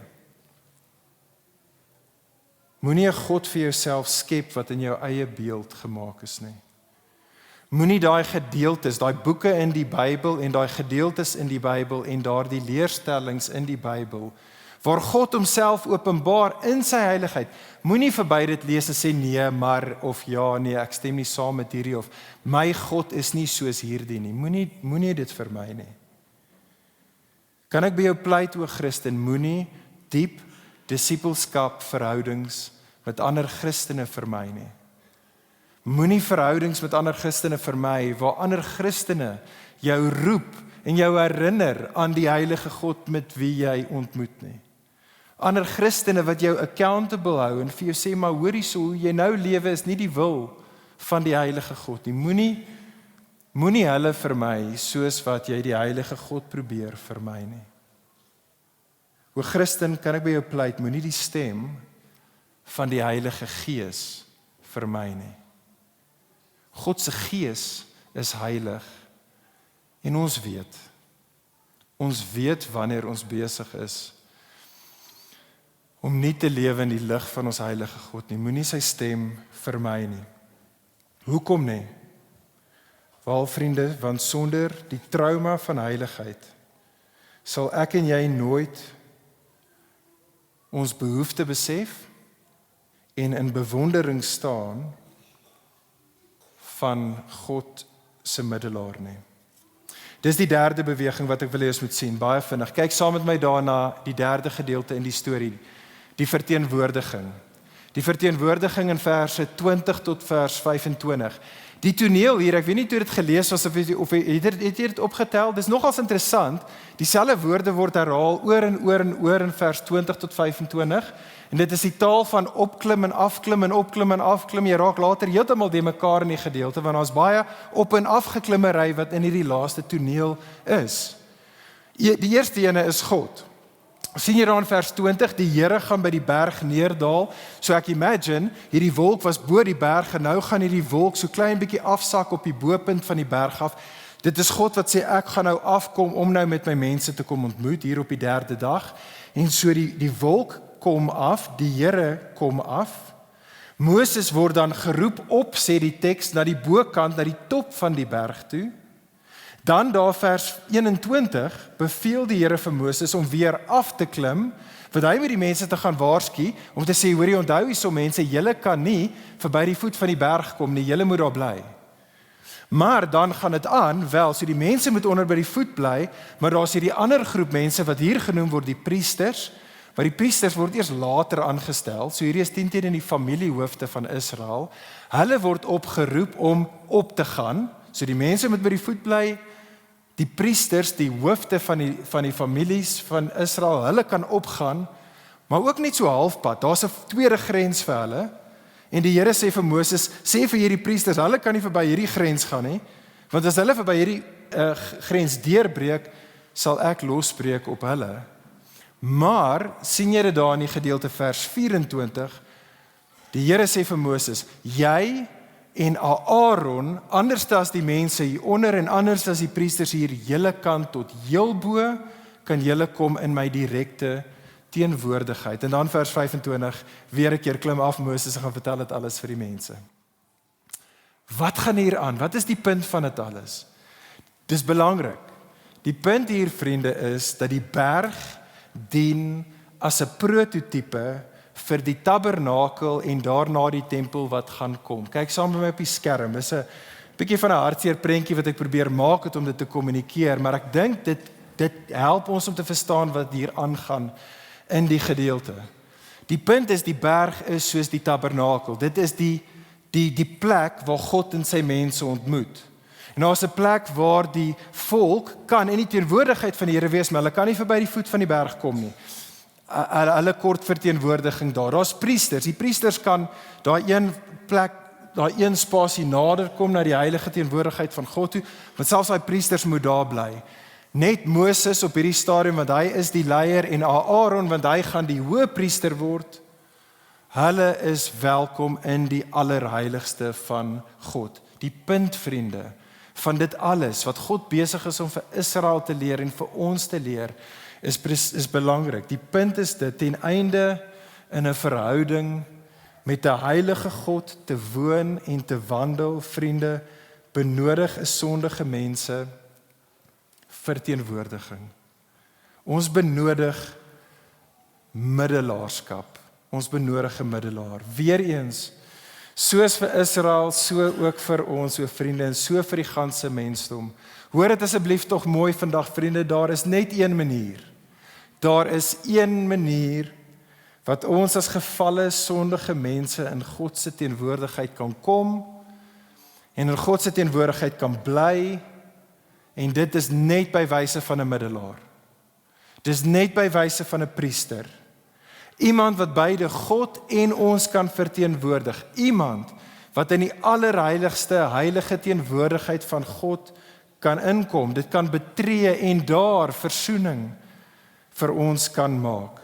Moenie 'n God vir jouself skep wat in jou eie beeld gemaak is nie. Moenie daai gedeeltes, daai boeke in die Bybel en daai gedeeltes in die Bybel en daardie leerstellings in die Bybel, waar God homself openbaar in sy heiligheid, moenie verby dit lees en sê nee, maar, of ja, nee, ek stem nie saam met hierdie, of my God is nie soos hierdie nie. Moenie dit vir my nie. Kan ek by jou pleit, o Christen, moenie diep disipelskap verhoudings met ander Christene vermy nie. Moenie verhoudings met ander Christene vermy, waar ander Christene jou roep en jou herinner aan die heilige God met wie jy ontmoet nie. Ander Christene wat jou accountable hou en vir jou sê, maar hoor hierso, hoe jy nou lewe is nie die wil van die heilige God nie. Moenie hulle vermy soos wat jy die heilige God probeer vermy nie. O Christen, kan ek by jou pleit, moenie die stem van die Heilige Gees vermy nie. God se Gees is heilig en ons weet wanneer ons besig is om nie te lewe in die lig van ons heilige God nie. Moenie sy stem vermy nie. Hoekom nie? Wel vriende, want sonder die trauma van heiligheid sal ek en jy nooit ons behoefte besef en in bewondering staan van God se middelaar nie. Dis die derde beweging wat ek wil hê ons moet sien, baie vinnig. Kyk saam met my daarna die derde gedeelte in die storie, die verteenwoordiging. Die verteenwoordiging in verse 20 tot vers 25. Die toneel hier, ek weet nie hoe dit gelees was of het jy dit opgetel, dis nogals interessant, dieselfde woorde word herhaal oor en oor en oor in vers 20 tot 25, en dit is die taal van opklim en afklim en opklim en afklim, jy raak later heeltemal die mekaar in die gedeelte, want daar is baie op en afgeklimmery wat in hierdie laaste toneel is. Die eerste ene is God. Sien jy daar in vers 20, die Here gaan by die berg neerdaal, so ek imagine, hierdie wolk was bo die berg, en nou gaan hierdie wolk so klein bietjie afsak op die bopunt van die berg af. Dit is God wat sê, ek gaan nou afkom om nou met my mense te kom ontmoet, hier op die derde dag, en so die wolk kom af, die Here kom af, Moses word dan geroep op, sê die teks, na die bokant, na die top van die berg toe. Dan daar vers 21 beveel die Here vir Moses om weer af te klim, want hy moet die mense te gaan waarsku, om te sê, hoorie, onthou hierso mense, julle kan nie verby die voet van die berg kom nie, julle moet daar bly. Maar dan gaan dit aan, wel, so die mense moet onder by die voet bly, maar daar is hierdie ander groep mense, wat hier genoem word die priesters, maar die priesters word eers later aangestel, so hierdie is 10 teen die familiehoofde van Israel, hulle word opgeroep om op te gaan, so die mense moet by die voet bly, die priesters, die hoofde van die families van Israel, hulle kan opgaan, maar ook net so halfpad, daar is 'n tweede grens vir hulle, en die Here sê vir Moses, sê vir hierdie priesters, hulle kan nie verby hierdie grens gaan nie, want as hulle verby hierdie grens deurbreek, sal ek losbreek op hulle. Maar, sien jy dit daar in die gedeelte vers 24, die Here sê vir Moses, jy en Aaron, anders as die mense hieronder en anders as die priesters hier, julle kan tot heel bo, kan julle kom in my direkte teenwoordigheid. En dan vers 25, weer 'n keer klim af Moses en gaan vertel dit alles vir die mense. Wat gaan hier aan? Wat is die punt van dit alles? Dis belangrik. Die punt hier, vriende, is dat die berg dien as 'n prototipe vir die tabernakel en daarna die tempel wat gaan kom. Kyk saam met my op die skerm, dis 'n bietjie van 'n hartseer prentjie wat ek probeer maak het om dit te kommunikeer, maar ek dink dit help ons om te verstaan wat hier aangaan in die gedeelte. Die punt is, die berg is soos die tabernakel, dit is die plek waar God en sy mense ontmoet. En daar is 'n plek waar die volk kan in die teenwoordigheid van die Here wees, maar hulle kan nie verby die voet van die berg kom nie. Hulle kort verteenwoordiging daar. Daar's priesters. Die priesters kan daai een plek, daai een spasie nader kom na die heilige teenwoordigheid van God toe, want selfs daai priesters moet daar bly. Net Moses op hierdie stadium, want hy is die leier, en Aaron, want hy gaan die hoëpriester word. Hulle is welkom in die allerheiligste van God. Die punt, vriende, van dit alles wat God besig is om vir Israel te leer en vir ons te leer, is belangrik. Die punt is dit, ten einde in 'n verhouding met 'n heilige God te woon en te wandel, vriende, benodig 'n sondige mense verteenwoordiging. Ons benodig middelaarskap. Ons benodig 'n middelaar. Weereens, soos vir Israel, so ook vir ons, o vriende, en so vir die ganse mensdom. Hoor dit asseblief tog mooi vandag, vriende, daar is net een manier. Daar is een manier wat ons as gefalle sondige mense in God se teenwoordigheid kan kom en in God se teenwoordigheid kan bly, en dit is net by wyse van 'n middelaar. Dis net by wyse van 'n priester. Iemand wat beide God en ons kan verteenwoordig. Iemand wat in die allerheiligste heilige teenwoordigheid van God kan inkom. Dit kan betree en daar versoening vir ons kan maak.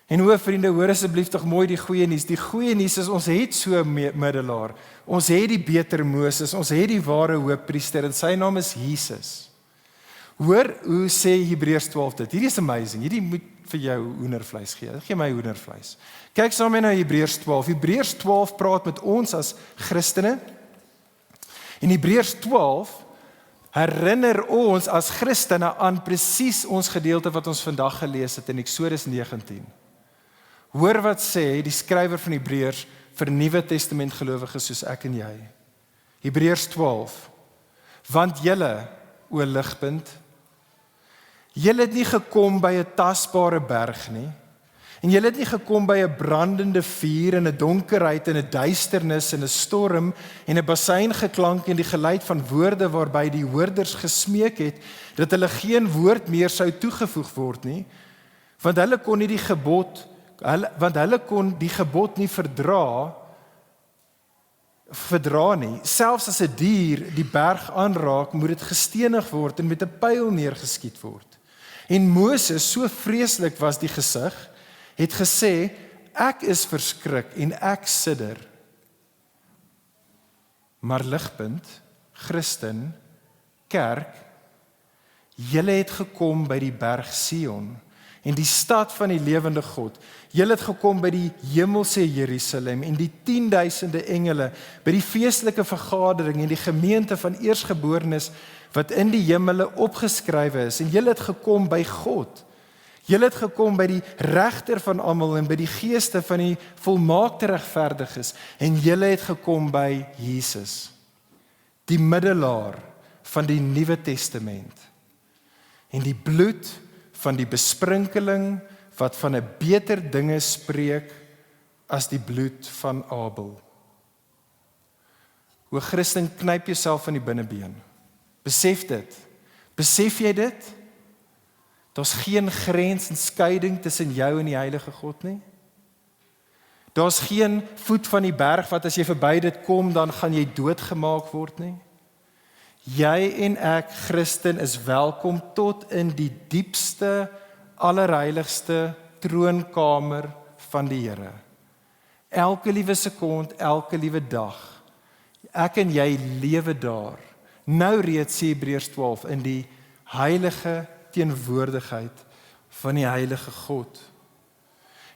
En o vriende, hoor asseblief tog mooi die goeie nuus. Die goeie nuus is ons het so 'n middelaar. Ons het die beter Moses, ons het die ware hoëpriester en sy naam is Jesus. Hoor hoe sê Hebreërs 12 dit. Hierdie is amazing. Hierdie moet vir jou hoendervleis gee. Gee my hoendervleis. Kyk saam met na Hebreërs 12. Hebreërs 12 praat met ons as Christene. En Hebreërs 12 herinner ons as Christene aan presies ons gedeelte wat ons vandag gelees het in Eksodus 19. Hoor wat sê die skrywer van Hebreërs vir Nuwe Testament gelowiges soos ek en jy. Hebreërs 12. Want julle, o ligpunt, julle het nie gekom by 'n tasbare berg nie, en julle het nie gekom by 'n brandende vuur en 'n donkerheid en 'n duisternis en 'n storm en 'n basseingeklank en die geluid van woorde waarby die hoorders gesmeek het dat hulle geen woord meer sou toegevoeg word nie, want hulle kon die gebod nie verdra nie. Selfs as 'n dier die berg aanraak, moet dit gestenig word en met 'n pyl neergeskiet word. En Moses, so vreeslik was die gesig, het gesê, ek is verskrik en ek sidder. Maar ligpunt, Christen, kerk, julle het gekom by die berg Sion, en die stad van die lewende God. Julle het gekom by die hemelse Jerusalem en die 10.000 engele, by die feestelike vergadering en die gemeente van eersgeborenes wat in die hemele opgeskrywe is. En julle het gekom by God. Julle het gekom by die regter van almal en by die geeste van die volmaakte regverdiges. En julle het gekom by Jesus, die middelaar van die Nuwe Testament. En die bloed van die besprinkeling wat van 'n beter dinge spreek as die bloed van Abel. O Christen, knyp jouself van die binnebeen. Besef dit. Besef jy dit? Daar's geen grens en skeiding tussen jou en die heilige God nie. Daar's geen voet van die berg wat as jy verby dit kom, dan gaan jy doodgemaak word nie. Jy en ek, Christen, is welkom tot in die diepste, allerheiligste troonkamer van die Here. Elke liewe sekond, elke liewe dag. Ek en jy lewe daar. Nou reeds sê Hebreërs 12 in die heilige teenwoordigheid van die heilige God.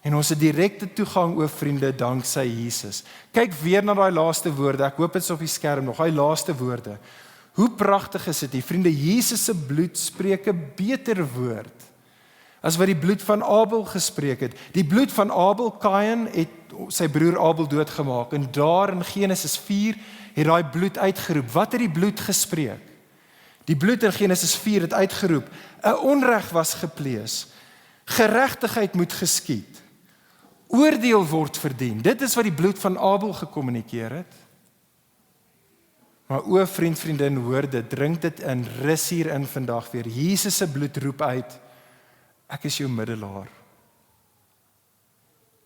En ons het direkte toegang, o vriende, danksy Jesus. Kyk weer na daai laaste woorde. Ek hoop dit is op die skerm nog. Daai laaste woorde. Hoe pragtig is dit, vriende, Jesus se bloed spreek 'n beter woord as wat die bloed van Abel gespreek het. Die bloed van Abel, Kain, het sy broer Abel doodgemaak, en daar in Genesis 4 het daai bloed uitgeroep. Wat het die bloed gespreek? Die bloed in Genesis 4 het uitgeroep, 'n onreg was gepleeg, geregtigheid moet geskied, oordeel word verdien. Dit is wat die bloed van Abel gekommunikeer het. Maar o vriend, vriendin, hoor dit, drink dit in, rus hierin vandag weer. Jesus se bloed roep uit, ek is jou middelaar.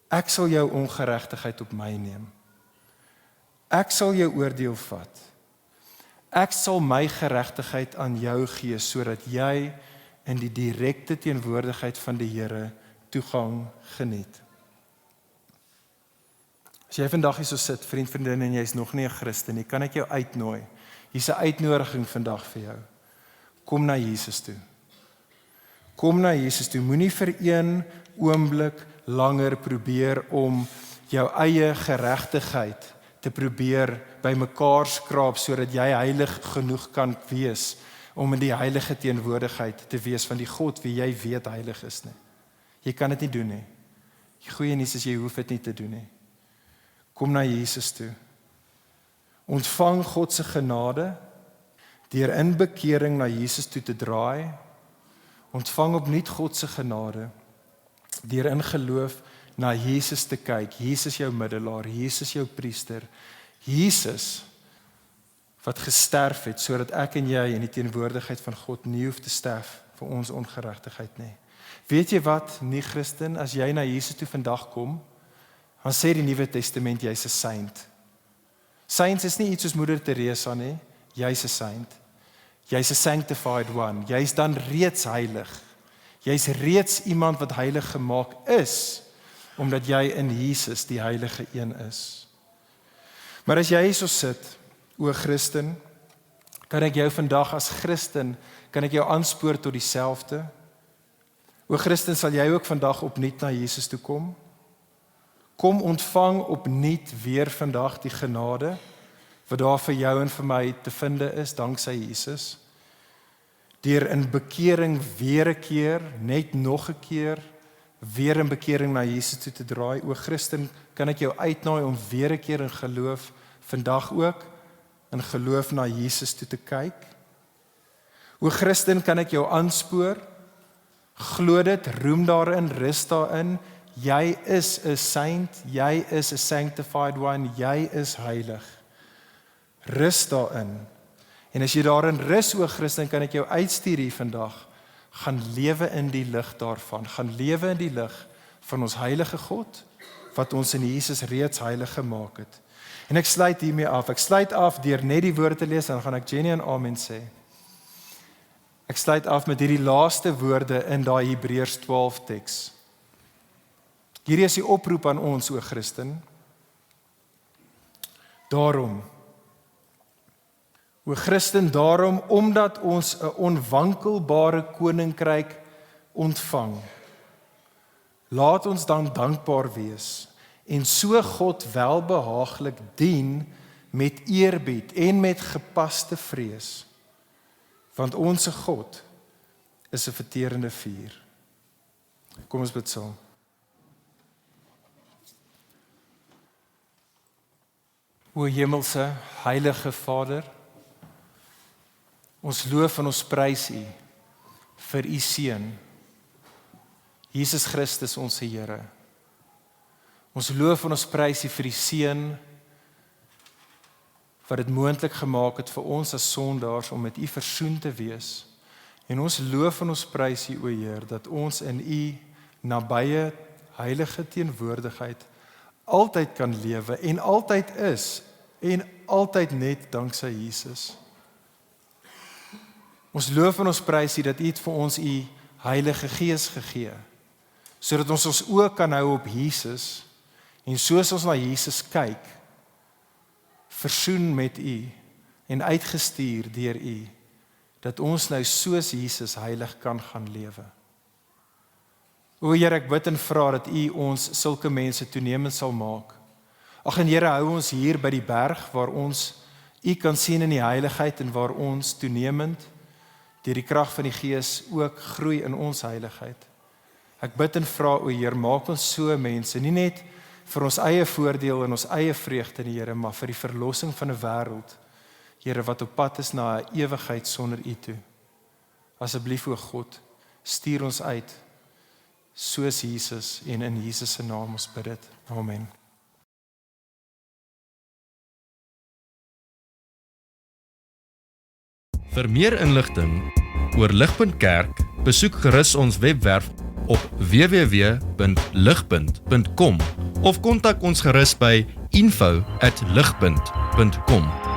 Ek sal jou ongeregtigheid op my neem. Ek sal jou oordeel vat. Ek sal my geregtigheid aan jou gee, sodat jy in die direkte teenwoordigheid van die Here toegang geniet. As jy vandag hier so sit, vriend, vriendin, en jy is nog nie 'n Christen nie, kan ek jou uitnooi. Hier's 'n uitnodiging vandag vir jou. Kom na Jesus toe. Kom na Jesus toe. Moenie vir een oomblik langer probeer om jou eie geregtigheid te probeer bymekaar skraap sodat jy heilig genoeg kan wees om in die heilige teenwoordigheid te wees van die God wie jy weet heilig is nie. Jy kan dit nie doen nie. Die goeie nuus is jy hoef dit nie te doen nie. Kom na Jesus toe. Ontvang God se genade deur in bekering na Jesus toe te draai. Ontvang opnuut God se genade deur in geloof na Jesus te kyk. Jesus jou middelaar, Jesus jou priester, Jesus wat gesterf het sodat ek en jy in die teenwoordigheid van God nie hoef te sterf vir ons ongeregtigheid nie. Weet jy wat, nie Christen, as jy na Jesus toe vandag kom, dan sê die Nuwe Testament jy's 'n saint. Saints is nie iets soos Moeder Teresa nie, jy's 'n saint. Jy's 'n sanctified one, jy's dan reeds heilig. Jy's reeds iemand wat heilig gemaak is, omdat jy in Jesus die heilige een is. Maar as jy hierso sit, o Christen, kan ek jou vandag as Christen, kan ek jou aanspoor tot dieselfde? O Christen, sal jy ook vandag opnuut na Jesus toe kom? Kom ontvang opnuut weer vandag die genade, wat daar vir jou en vir my te vinde is, danksy Jesus. Deur in bekering weer 'n keer, net nog 'n keer, weer in bekering na Jesus toe te draai. O Christen, kan ek jou uitnooi om weer 'n keer in geloof, vandag ook, in geloof na Jesus toe te kyk. O Christen, kan ek jou aanspoor, glo dit, roem daarin, rus daarin, jy is 'n saint, jy is 'n sanctified one, jy is heilig. Rus daarin. En as jy daarin rus, o Christen, kan ek jou uitstuur hier vandag, gaan lewe in die lig daarvan, gaan lewe in die lig van ons heilige God, wat ons in Jesus reeds heilig gemaak het. En ek sluit hiermee af. Ek sluit af deur net die woorde te lees, en dan gaan ek Jenny en amen sê. Ek sluit af met hierdie laaste woorde in daai Hebreërs 12 teks. Hierdie is die oproep aan ons, o Christen. Daarom, o Christen, daarom, omdat ons 'n onwankelbare koninkryk ontvang, laat ons dan dankbaar wees en so God welbehaaglik dien met eerbied en met gepaste vrees, want ons God is 'n verterende vuur. Kom ons bid saam. O hemelse, heilige Vader, ons loof en ons prys U vir U Seun, Jesus Christus ons Here. Ons loof en ons prys U vir die Seun wat dit moontlik gemaak het vir ons as sondaars om met U versoen te wees. En ons loof en ons prys U, o Heer, dat ons in U nabye heilige teenwoordigheid altyd kan lewe en altyd is en altyd net danksy Jesus. Ons loof en ons prys U dat U het vir ons U Heilige Gees gegee, sodat ons oë kan hou op Jesus en soos ons na Jesus kyk, versoen met U en uitgestuur deur U, dat ons nou soos Jesus heilig kan gaan lewe. O Heer, ek bid en vra dat U ons sulke mense toenemend sal maak. Ag en Here, hou ons hier by die berg waar ons U kan sien in die heiligheid en waar ons toenemend deur die krag van die Gees ook groei in ons heiligheid. Ek bid en vra, o Heer, maak ons so mense, nie net vir ons eie voordeel en ons eie vreugde in die Here, maar vir die verlossing van 'n wêreld, Here, wat op pad is na 'n ewigheid sonder U toe. Asseblief, o God, stuur ons uit, soos Jesus, en in Jesus se naam ons bid dit. Amen. Vir meer inligting oor Ligpunt Kerk, besoek gerus ons webwerf op www.ligpunt.com of kontak ons gerus by info@ligpunt.com.